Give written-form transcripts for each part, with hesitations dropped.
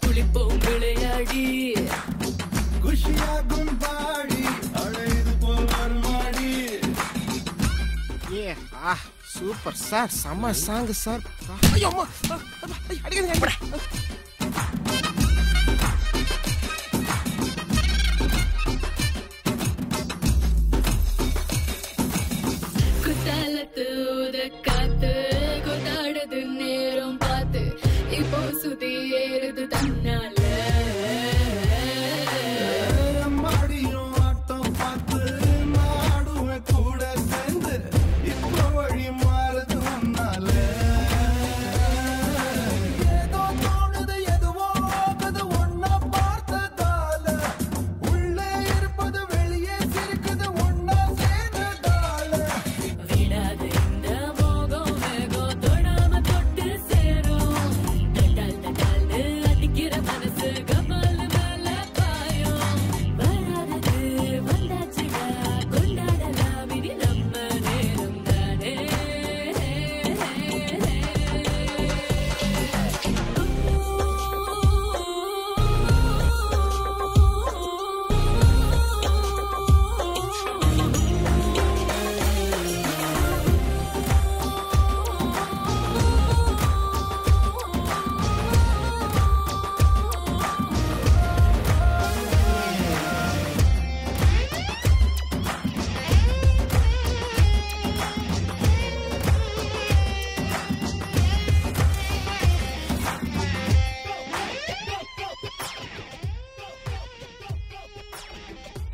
குளிப்போம் விளையாடி குஷியாகும் பாடி அழைது போவார் மாடி. சூப்பர் சார், செம்ம சாங் சார். ஐயோ அம்மா, அடிக்கடி குத்தாலத்து காத்து கொண்டாடுது நேரம் பார்த்து இப்போ சுதி ஏறுது தன்னால. மாடியும் ஆட்டம் பார்த்து மாடுவேன் கூட சேர்ந்து இப்போ வழி மாறுது உன்னால. ஏதோ தோணுது எதுவோ ஆகுது ஒன்னா பார்த்ததால. உள்ளே இருப்பது வெளியே சிரிக்குது ஒன்னா சேர்ந்ததால. விடாது இந்த மோகம் வேகம் தொடாம தொட்டு சேரும். தட்டால் தட்டால்னு அடிக்கிற மனசு கபால் மேல பாயும். வராதது வந்தாச்சுடா கொண்டாடலாம் இனி நம்ம நேரம் தானே.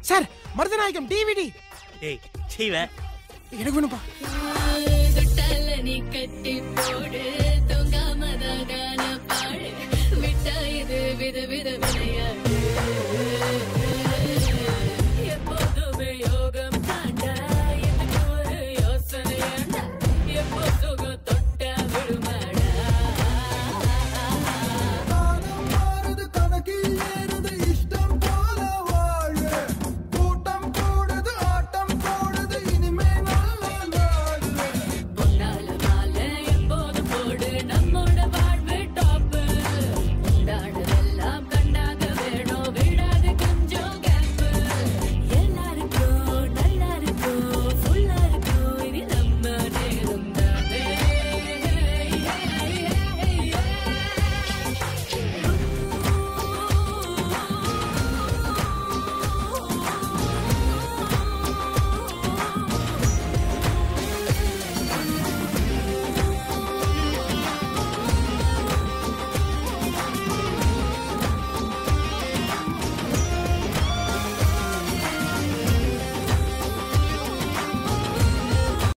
Sir, Marudhanayagam DVD. ஏய் சீவ எனக்கு வேணும்பா. தொட்டால நீ கட்டி போடு